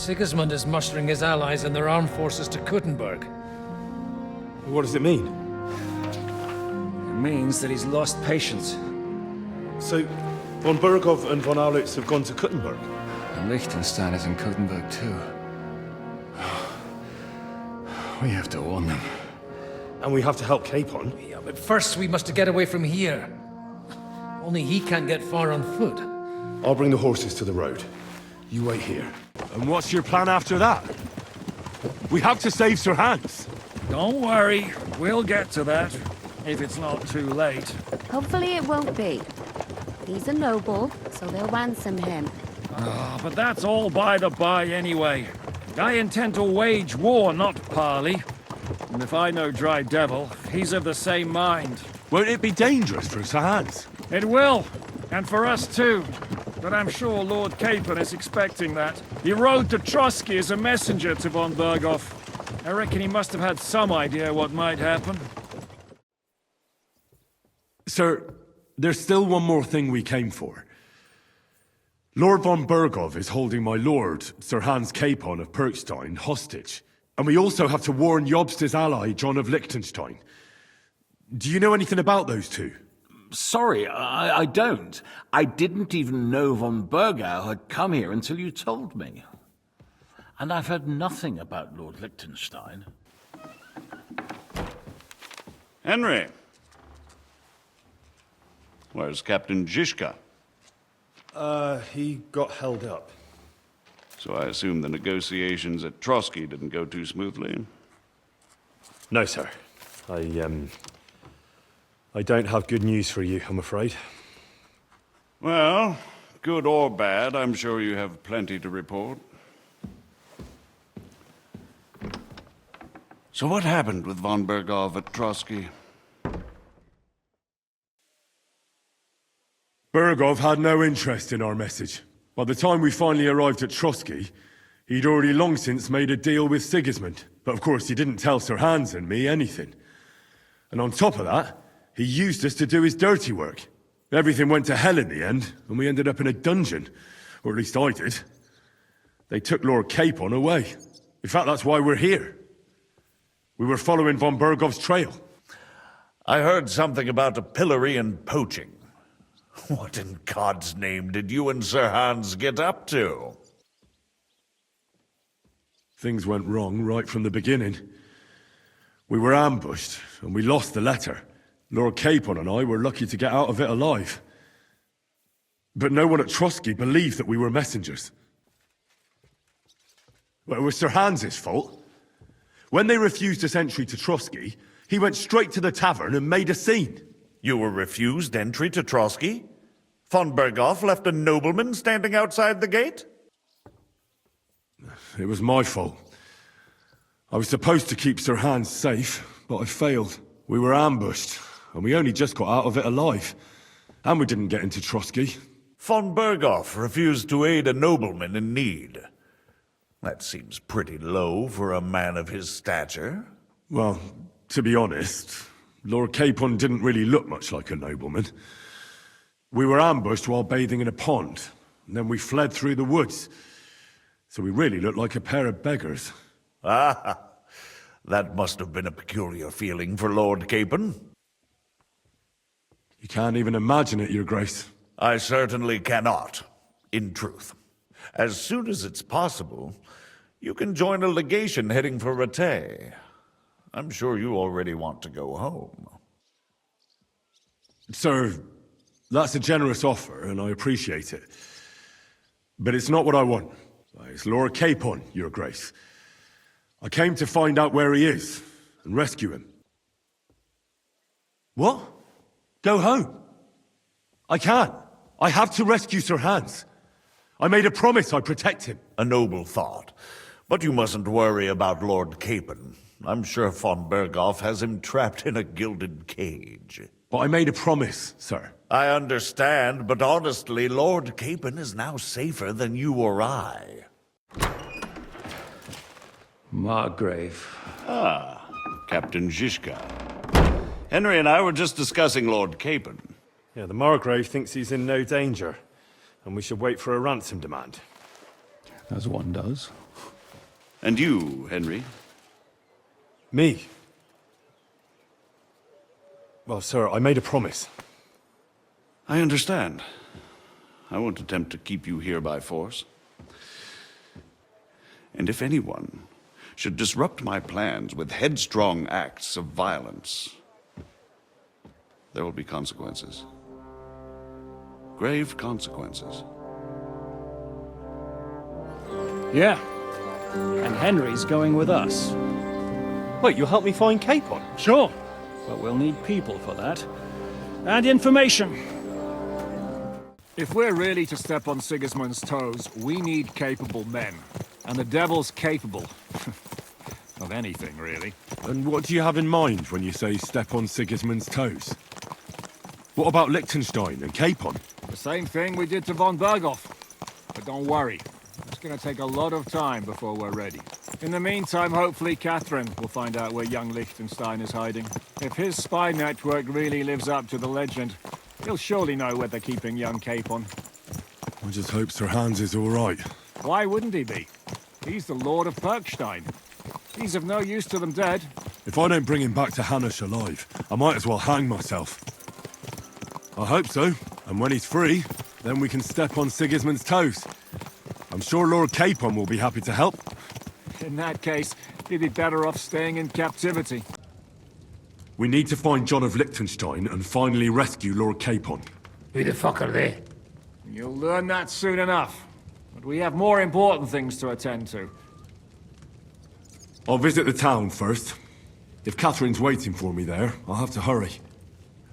Sigismund is mustering his allies and their armed forces to Kuttenberg. What does it mean? It means that he's lost patience. So, von Burgov and von Aulitz have gone to Kuttenberg? And Liechtenstein is in Kuttenberg too. We have to warn them. And we have to help Capon? Yeah, but first we must get away from here. Only he can't get far on foot. I'll bring the horses to the road. You wait here. And what's your plan after that? We have to save Sir Hans. Don't worry, we'll get to that, if it's not too late. Hopefully it won't be. He's a noble, so they'll ransom him. But that's all by the by anyway. I intend to wage war, not parley. And if I know Dry Devil, he's of the same mind. Won't it be dangerous for Sir Hans? It will, and for us too. But I'm sure Lord Capon is expecting that. He rode to Trotsky as a messenger to von Berghoff. I reckon he must have had some idea what might happen. Sir, there's still one more thing we came for. Lord von Berghoff is holding my lord, Sir Hans Capon of Perkstein, hostage. And we also have to warn Jobst's ally, John of Liechtenstein. Do you know anything about those two? Sorry, I don't. I didn't even know von Bergau had come here until you told me. And I've heard nothing about Lord Liechtenstein. Henry! Where's Captain Zizka? He got held up. So I assume the negotiations at Trotsky didn't go too smoothly? No, sir. I don't have good news for you, I'm afraid. Well, good or bad, I'm sure you have plenty to report. So what happened with von Berghoff at Trotsky? Berghoff had no interest in our message. By the time we finally arrived at Trotsky, he'd already long since made a deal with Sigismund. But of course he didn't tell Sir Hans and me anything. And on top of that, he used us to do his dirty work. Everything went to hell in the end, and we ended up in a dungeon. Or at least I did. They took Lord Capon away. In fact, that's why we're here. We were following von Berghoff's trail. I heard something about a pillory and poaching. What in God's name did you and Sir Hans get up to? Things went wrong right from the beginning. We were ambushed, and we lost the letter. Lord Capon and I were lucky to get out of it alive. But no one at Trotsky believed that we were messengers. Well, it was Sir Hans's fault. When they refused us entry to Trotsky, he went straight to the tavern and made a scene. You were refused entry to Trotsky? Von Berghoff left a nobleman standing outside the gate? It was my fault. I was supposed to keep Sir Hans safe, but I failed. We were ambushed, and we only just got out of it alive. And we didn't get into Trotsky. Von Berghoff refused to aid a nobleman in need. That seems pretty low for a man of his stature. Well, to be honest, Lord Capon didn't really look much like a nobleman. We were ambushed while bathing in a pond, and then we fled through the woods. So we really looked like a pair of beggars. Ah, that must have been a peculiar feeling for Lord Capon. You can't even imagine it, Your Grace. I certainly cannot, in truth. As soon as it's possible, you can join a legation heading for Rattay. I'm sure you already want to go home. Sir, that's a generous offer, and I appreciate it. But it's not what I want. It's Lord Capon, Your Grace. I came to find out where he is, and rescue him. What? Go home? I can't. I have to rescue Sir Hans. I made a promise I'd protect him. A noble thought. But you mustn't worry about Lord Capon. I'm sure von Berghoff has him trapped in a gilded cage. But I made a promise, sir. I understand, but honestly, Lord Capon is now safer than you or I. Margrave. Ah, Captain Zizka. Henry and I were just discussing Lord Capon. Yeah, the Margrave thinks he's in no danger, and we should wait for a ransom demand. As one does. And you, Henry? Me? Well, sir, I made a promise. I understand. I won't attempt to keep you here by force. And if anyone should disrupt my plans with headstrong acts of violence, there will be consequences. Grave consequences. Yeah. And Henry's going with us. Wait, you'll help me find Capon? Sure. But we'll need people for that. And information. If we're really to step on Sigismund's toes, we need capable men. And the devil's capable. Of anything, really. And what do you have in mind when you say step on Sigismund's toes? What about Liechtenstein and Capon? The same thing we did to von Berghoff. But don't worry. It's going to take a lot of time before we're ready. In the meantime, hopefully Catherine will find out where young Liechtenstein is hiding. If his spy network really lives up to the legend, he'll surely know where they're keeping young Capon. I just hope Sir Hans is all right. Why wouldn't he be? He's the Lord of Perkstein. He's of no use to them dead. If I don't bring him back to Hanush alive, I might as well hang myself. I hope so. And when he's free, then we can step on Sigismund's toes. I'm sure Lord Capon will be happy to help. In that case, he'd be better off staying in captivity. We need to find John of Liechtenstein and finally rescue Lord Capon. Who the fuck are they? You'll learn that soon enough. But we have more important things to attend to. I'll visit the town first. If Catherine's waiting for me there, I'll have to hurry.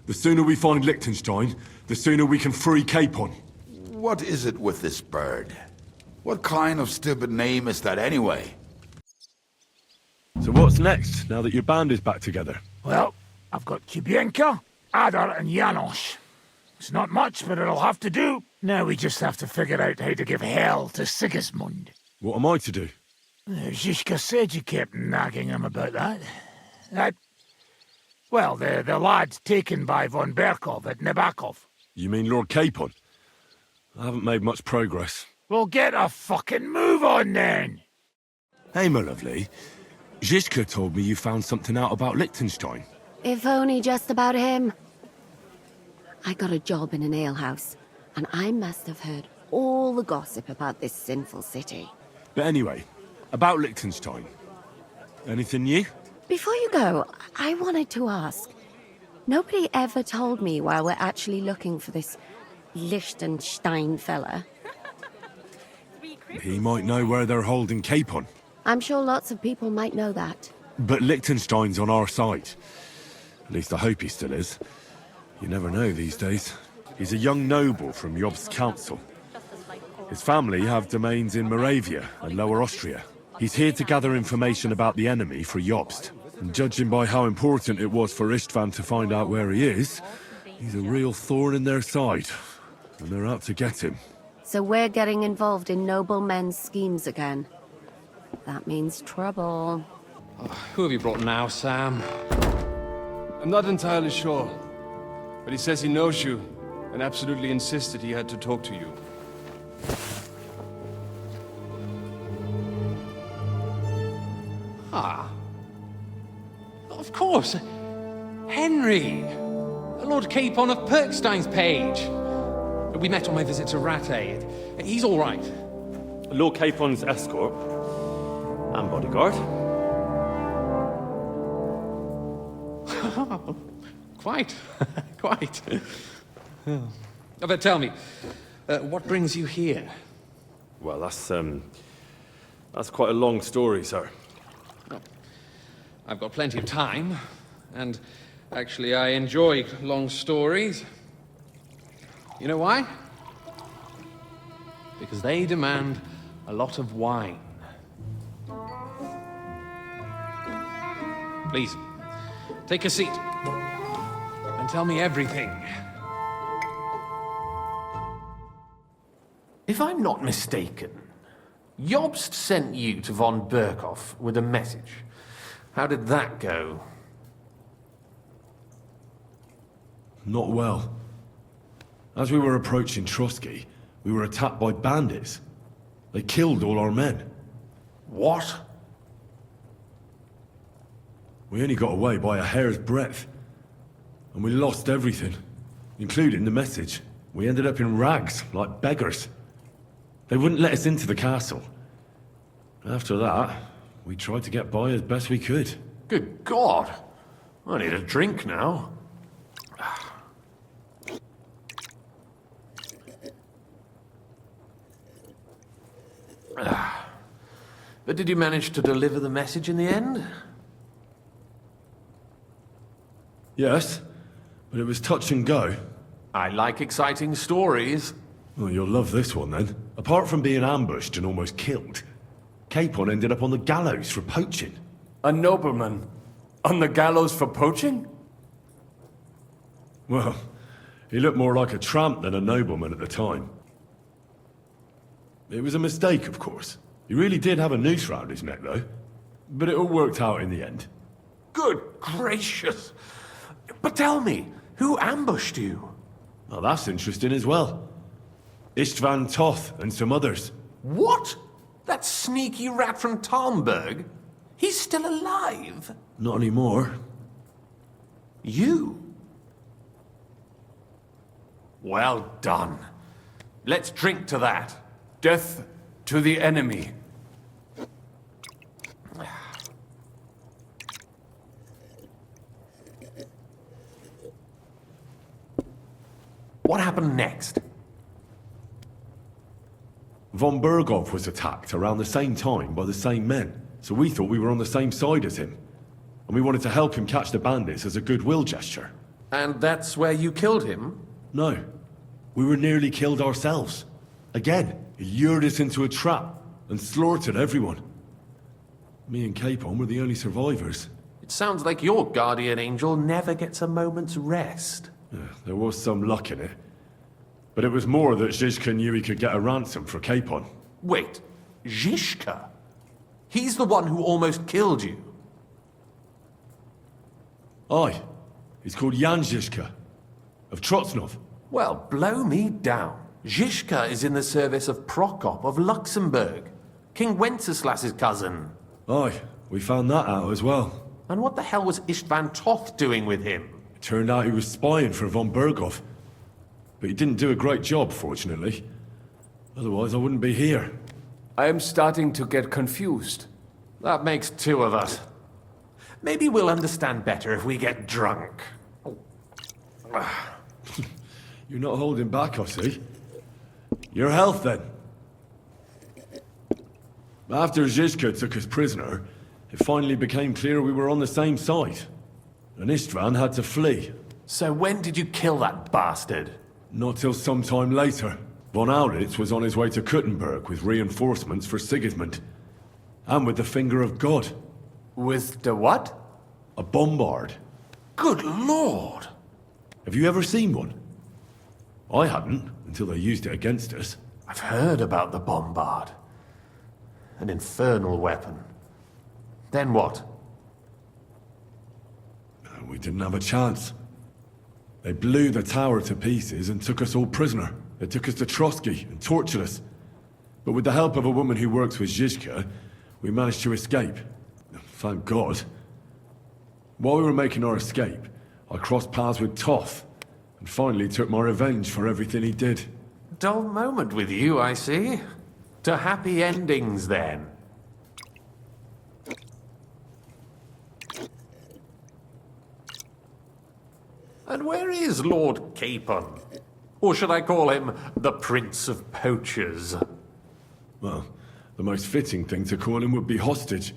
The sooner we find Liechtenstein, the sooner we can free Capon. What is it with this bird? What kind of stupid name is that anyway? So what's next, now that your band is back together? Well, I've got Kibienka, Adar and Janos. It's not much, but it'll have to do. Now we just have to figure out how to give hell to Sigismund. What am I to do? Zizka said you kept nagging him about that. Well, the lad taken by von Berkov at Nebakov. You mean Lord Capon? I haven't made much progress. Well, get a fucking move on then! Hey, my lovely. Zizka told me you found something out about Liechtenstein. If only just about him. I got a job in an alehouse, and I must have heard all the gossip about this sinful city. But anyway, about Liechtenstein. Anything new? Before you go, I wanted to ask. Nobody ever told me why we're actually looking for this Liechtenstein fella. He might know where they're holding Capon. I'm sure lots of people might know that. But Liechtenstein's on our side. At least I hope he still is. You never know these days. He's a young noble from Jobst's council. His family have domains in Moravia and Lower Austria. He's here to gather information about the enemy for Jobst. And judging by how important it was for Istvan to find out where he is, he's a real thorn in their side. And they're out to get him. So we're getting involved in noble men's schemes again. That means trouble. Who have you brought now, Sam? I'm not entirely sure. But he says he knows you, and absolutely insisted he had to talk to you. Ah. Of course. Henry. Lord Capon of Perkstein's page. We met on my visit to Rattay. He's all right. Lord Capon's escort and bodyguard. Quite. Quite. But tell me, what brings you here? Well, that's quite a long story, sir. Well, I've got plenty of time, and actually I enjoy long stories. You know why? Because they demand a lot of wine. Please, take a seat and tell me everything. If I'm not mistaken, Jobst sent you to von Berkhoff with a message. How did that go? Not well. As we were approaching Trotsky, we were attacked by bandits. They killed all our men. What? We only got away by a hair's breadth. And we lost everything, including the message. We ended up in rags, like beggars. They wouldn't let us into the castle. After that, we tried to get by as best we could. Good God! I need a drink now. But did you manage to deliver the message in the end? Yes, but it was touch and go. I like exciting stories. Well, you'll love this one then. Apart from being ambushed and almost killed, Capon ended up on the gallows for poaching. A nobleman? On the gallows for poaching? Well, he looked more like a tramp than a nobleman at the time. It was a mistake, of course. He really did have a noose round his neck, though. But it all worked out in the end. Good gracious! But tell me, who ambushed you? Well, that's interesting as well. Istvan Toth and some others. What? That sneaky rat from Talmberg? He's still alive? Not anymore. You? Well done. Let's drink to that. Death to the enemy. What happened next? Von Berghoff was attacked around the same time by the same men, so we thought we were on the same side as him. And we wanted to help him catch the bandits as a goodwill gesture. And that's where you killed him? No. We were nearly killed ourselves. Again, he lured us into a trap and slaughtered everyone. Me and Capon were the only survivors. It sounds like your guardian angel never gets a moment's rest. There was some luck in it. But it was more that Zizka knew he could get a ransom for Capon. Wait, Zizka? He's the one who almost killed you. Aye. He's called Jan Zizka, of Trotsnov. Well, blow me down. Zizka is in the service of Prokop of Luxembourg, King Wenceslas's cousin. Aye, we found that out as well. And what the hell was Istvan Toth doing with him? It turned out he was spying for von Berghoff. But he didn't do a great job, fortunately. Otherwise, I wouldn't be here. I am starting to get confused. That makes two of us. Maybe we'll understand better if we get drunk. You're not holding back, I see. Your health, then. After Zizka took us prisoner, it finally became clear we were on the same side. And Istvan had to flee. So when did you kill that bastard? Not till some time later. Von Aulitz was on his way to Kuttenberg with reinforcements for Sigismund. And with the finger of God. With the what? A bombard. Good lord! Have you ever seen one? I hadn't, until they used it against us. I've heard about the bombard. An infernal weapon. Then what? We didn't have a chance. They blew the tower to pieces and took us all prisoner. They took us to Trotsky and tortured us. But with the help of a woman who works with Zizka, we managed to escape. Thank God. While we were making our escape, I crossed paths with Toth, and finally took my revenge for everything he did. Dull moment with you, I see. To happy endings, then. And where is Lord Capon? Or should I call him the Prince of Poachers? Well, the most fitting thing to call him would be hostage,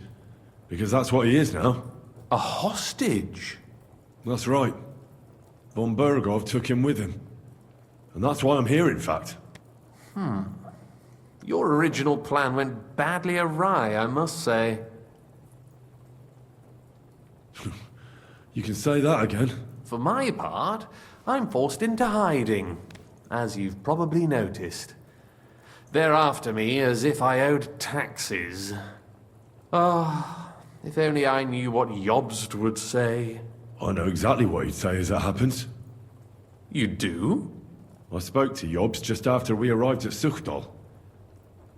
because that's what he is now. A hostage? That's right. Von Berghoff took him with him. And that's why I'm here, in fact. Your original plan went badly awry, I must say. You can say that again. For my part, I'm forced into hiding, as you've probably noticed. They're after me as if I owed taxes. Ah, if only I knew what Jobst would say. I know exactly what he'd say as that happens. You do? I spoke to Jobst just after we arrived at Suchdal.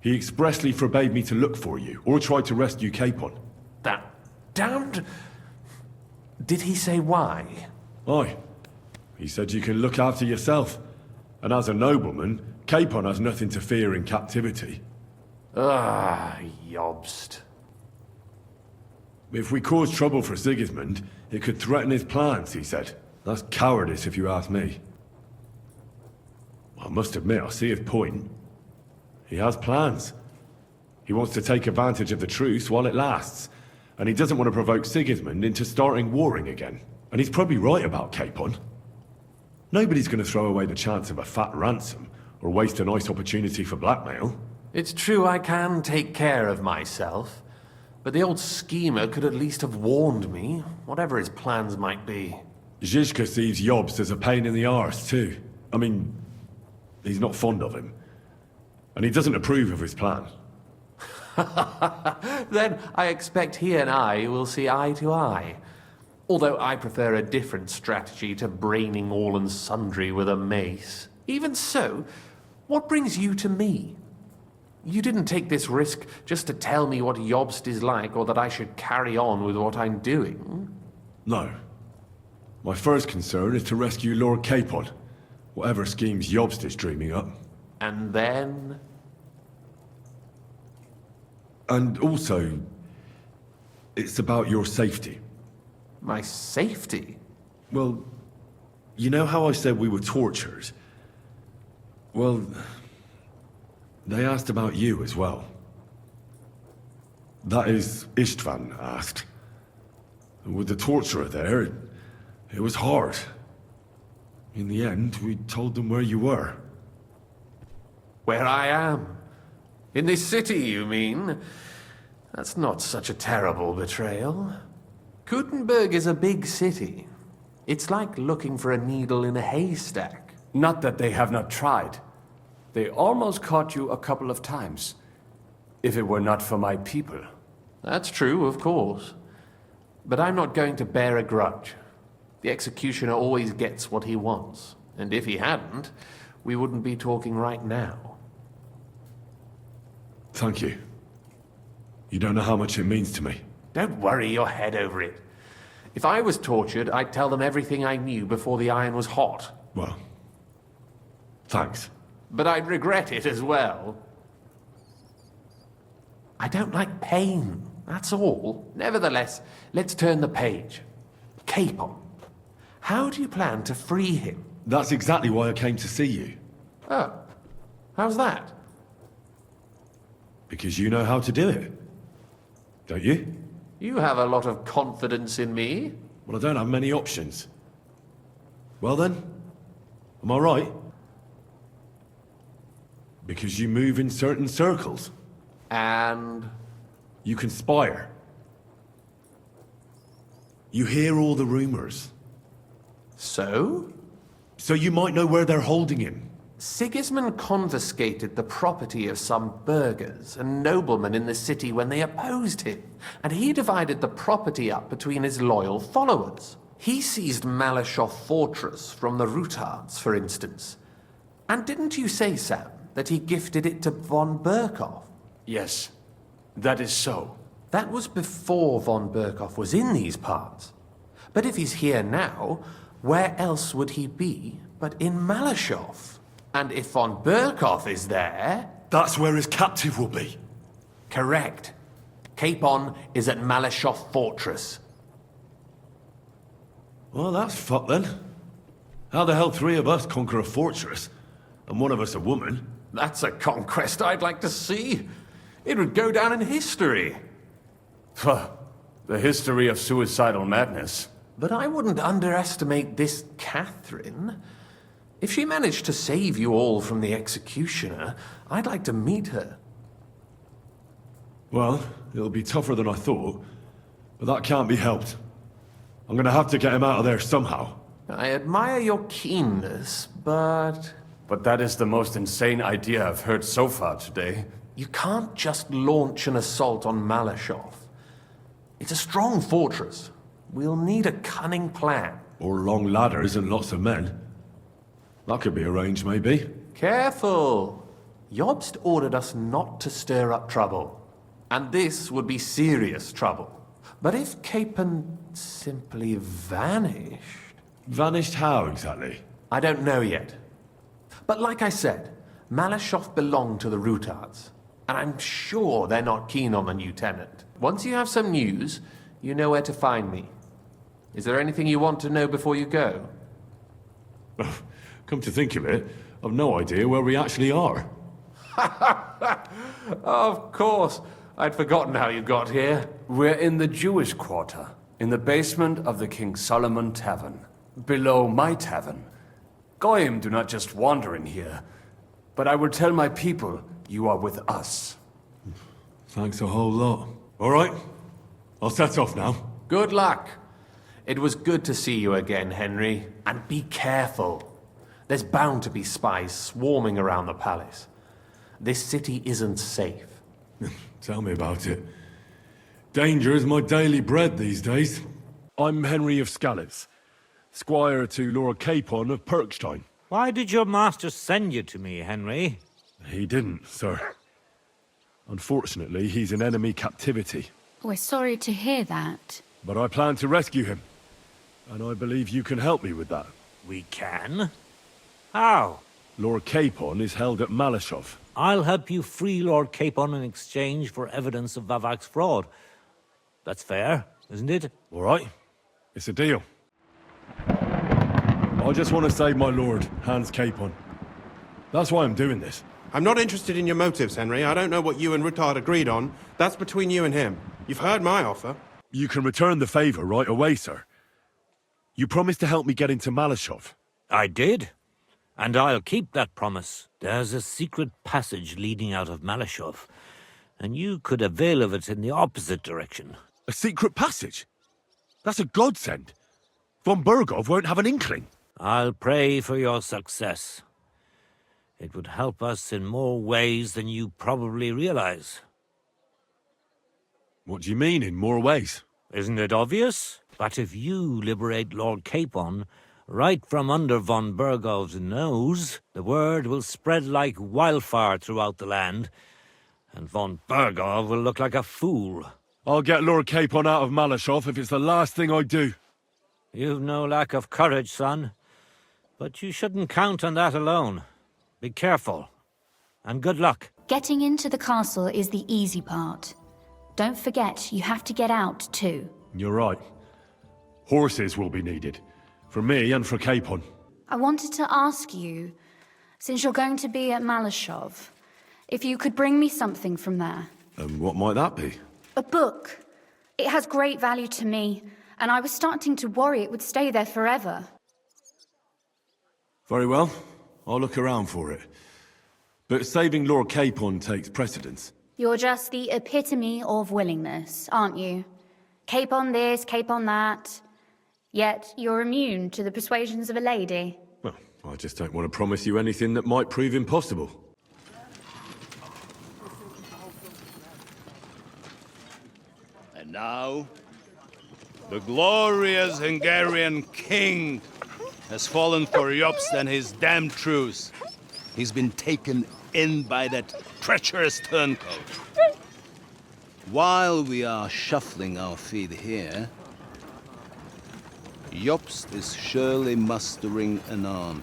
He expressly forbade me to look for you, or try to rescue Capon. That damned... Did he say why? Aye. He said you can look after yourself. And as a nobleman, Capon has nothing to fear in captivity. Ah, Jobst. If we cause trouble for Sigismund, it could threaten his plans, he said. That's cowardice, if you ask me. I must admit, I see his point. He has plans. He wants to take advantage of the truce while it lasts. And he doesn't want to provoke Sigismund into starting warring again. And he's probably right about Capon. Nobody's going to throw away the chance of a fat ransom, or waste a nice opportunity for blackmail. It's true I can take care of myself. But the old schemer could at least have warned me, whatever his plans might be. Zizka sees Jobst as a pain in the arse, too. I mean, he's not fond of him. And he doesn't approve of his plan. Then I expect he and I will see eye to eye. Although I prefer a different strategy to braining all and sundry with a mace. Even so, what brings you to me? You didn't take this risk just to tell me what Jobst is like, or that I should carry on with what I'm doing. No. My first concern is to rescue Lord Capon, whatever schemes Jobst is dreaming up. And then? And also, it's about your safety. My safety? Well, you know how I said we were tortured? Well, they asked about you as well. That is, Istvan asked. And with the torturer there, it was hard. In the end, we told them where you were. Where I am? In this city, you mean? That's not such a terrible betrayal. Gutenberg is a big city. It's like looking for a needle in a haystack. Not that they have not tried. They almost caught you a couple of times. If it were not for my people. That's true, of course. But I'm not going to bear a grudge. The executioner always gets what he wants. And if he hadn't, we wouldn't be talking right now. Thank you. You don't know how much it means to me. Don't worry your head over it. If I was tortured, I'd tell them everything I knew before the iron was hot. Well, thanks. But I'd regret it as well. I don't like pain, that's all. Nevertheless, let's turn the page. Capon. How do you plan to free him? That's exactly why I came to see you. Oh, how's that? Because you know how to do it. Don't you? You have a lot of confidence in me. Well, I don't have many options. Well then, am I right? Because you move in certain circles. And? You conspire. You hear all the rumors. So? So you might know where they're holding him. Sigismund confiscated the property of some burghers and noblemen in the city when they opposed him, and he divided the property up between his loyal followers. He seized Maleshoff Fortress from the Rutards, for instance. And didn't you say, Sam, that he gifted it to von Berkoff? Yes, that is so. That was before von Berkoff was in these parts. But if he's here now, where else would he be but in Maleshoff? And if von Berkoff is there... That's where his captive will be. Correct. Capon is at Maleshoff Fortress. Well, that's fucked then. How the hell 3 of us conquer a fortress, and 1 of us a woman? That's a conquest I'd like to see. It would go down in history. The history of suicidal madness. But I wouldn't underestimate this Catherine. If she managed to save you all from the executioner, I'd like to meet her. Well, it'll be tougher than I thought, but that can't be helped. I'm gonna have to get him out of there somehow. I admire your keenness, but... But that is the most insane idea I've heard so far today. You can't just launch an assault on Maleshoff. It's a strong fortress. We'll need a cunning plan. Or long ladders and lots of men. That could be arranged, maybe. Careful! Jobst ordered us not to stir up trouble. And this would be serious trouble. But if Capon simply vanished... Vanished how, exactly? I don't know yet. But like I said, Malashov belonged to the Rutards, and I'm sure they're not keen on the new tenant. Once you have some news, you know where to find me. Is there anything you want to know before you go? Come to think of it, I've no idea where we actually are. Of course. I'd forgotten how you got here. We're in the Jewish quarter, in the basement of the King Solomon Tavern, below my tavern. Goyim do not just wander in here, but I will tell my people you are with us. Thanks a whole lot. All right, I'll set off now. Good luck. It was good to see you again, Henry. And be careful. There's bound to be spies swarming around the palace. This city isn't safe. Tell me about it. Danger is my daily bread these days. I'm Henry of Scallops, squire to Lord Capon of Perkstein. Why did your master send you to me, Henry? He didn't, sir. Unfortunately, he's in enemy captivity. We're sorry to hear that. But I plan to rescue him. And I believe you can help me with that. We can? How? Lord Capon is held at Malashov. I'll help you free Lord Capon in exchange for evidence of Vavak's fraud. That's fair, isn't it? All right. It's a deal. I just want to save my lord, Hans Capon. That's why I'm doing this. I'm not interested in your motives, Henry. I don't know what you and Ruttard agreed on. That's between you and him. You've heard my offer. You can return the favor right away, sir. You promised to help me get into Malashov. I did. And I'll keep that promise. There's a secret passage leading out of Malashov, and you could avail of it in the opposite direction. A secret passage? That's a godsend. Von Bergov won't have an inkling. I'll pray for your success. It would help us in more ways than you probably realize. What do you mean, in more ways? Isn't it obvious? But if you liberate Lord Capon, right from under von Bergov's nose, the word will spread like wildfire throughout the land, and von Bergov will look like a fool. I'll get Lord Capon out of Malashov if it's the last thing I do. You've no lack of courage, son. But you shouldn't count on that alone. Be careful. And good luck. Getting into the castle is the easy part. Don't forget, you have to get out, too. You're right. Horses will be needed. For me and for Capon. I wanted to ask you, since you're going to be at Malashov, if you could bring me something from there. And what might that be? A book. It has great value to me, and I was starting to worry it would stay there forever. Very well. I'll look around for it. But saving Lord Capon takes precedence. You're just the epitome of willingness, aren't you? Capon this, Capon that. Yet you're immune to the persuasions of a lady. Well, I just don't want to promise you anything that might prove impossible. And now, the glorious Hungarian king has fallen for Jobst and his damned truce. He's been taken in by that treacherous turncoat. While we are shuffling our feet here, Jobst is surely mustering an army.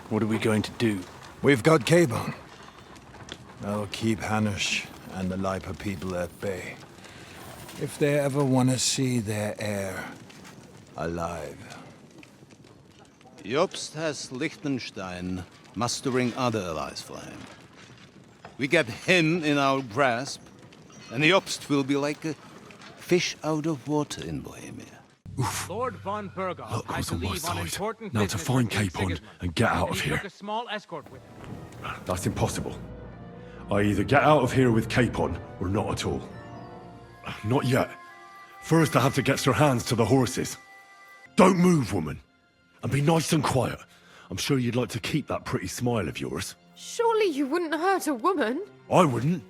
What are we going to do? We've got Capon. That'll keep Hanush and the Lipa people at bay. If they ever want to see their heir alive. Jobst has Liechtenstein mustering other allies for him. We get him in our grasp, and Jobst will be like a fish out of water in Bohemia. Oof. Lord von Bergov, Luck I was on my believe on side. important Now to business find with King Capon Sigismund. and get out of He here. took a small escort with him. That's impossible. I either get out of here with Capon or not at all. Not yet. First I have to get Sir Hans to the horses. Don't move, woman. And be nice and quiet. I'm sure you'd like to keep that pretty smile of yours. Surely you wouldn't hurt a woman? I wouldn't,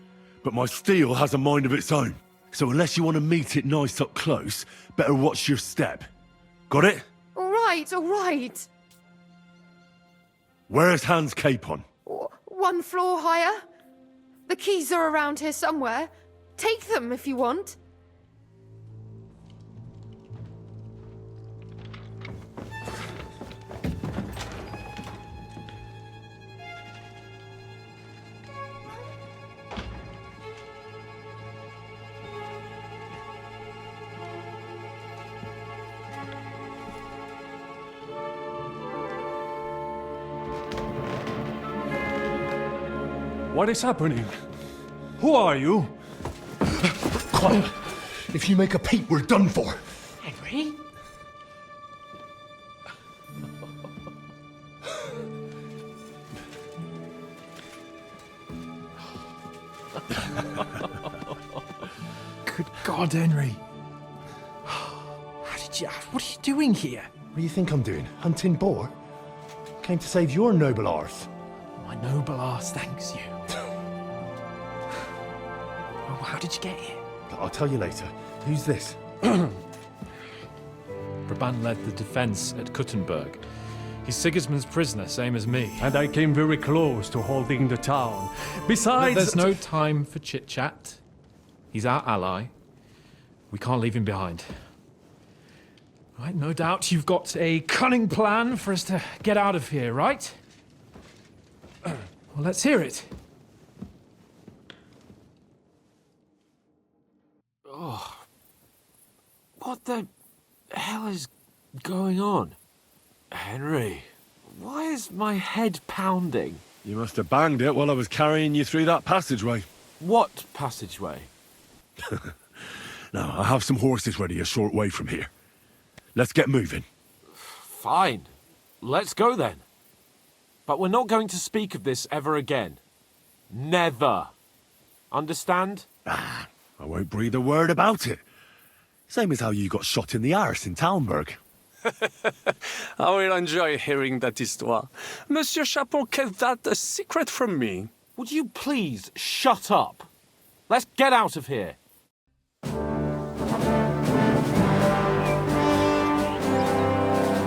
but my steel has a mind of its own. So unless you want to meet it nice up close, better watch your step. Got it? All right, all right. Where's Hans Capon? One floor higher. The keys are around here somewhere. Take them if you want. What is happening? Who are you? Quiet. If you make a peep, we're done for. Henry? Good God, Henry. How did you... What are you doing here? What do you think I'm doing? Hunting boar? Came to save your noble arse. My noble arse thanks you. Oh, how did you get here? I'll tell you later. Who's this? Brabant led the defense at Kuttenberg. He's Sigismund's prisoner, same as me. And I came very close to holding the town. Besides... There's no time for chit-chat. He's our ally. We can't leave him behind. Right, no doubt you've got a cunning plan for us to get out of here, right? Well, let's hear it. Oh. What the hell is going on? Henry, why is my head pounding? You must have banged it while I was carrying you through that passageway. What passageway? Now, I have some horses ready a short way from here. Let's get moving. Fine. Let's go then. But we're not going to speak of this ever again. Never. Understand? I won't breathe a word about it. Same as how you got shot in the arse in Talmberg. I will enjoy hearing that histoire. Monsieur Chapeau kept that a secret from me. Would you please shut up? Let's get out of here.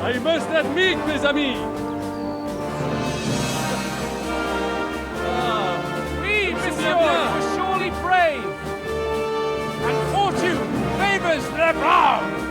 I must admit, mes amis. Oui, monsieur, you're surely brave. And fortune favors the brave.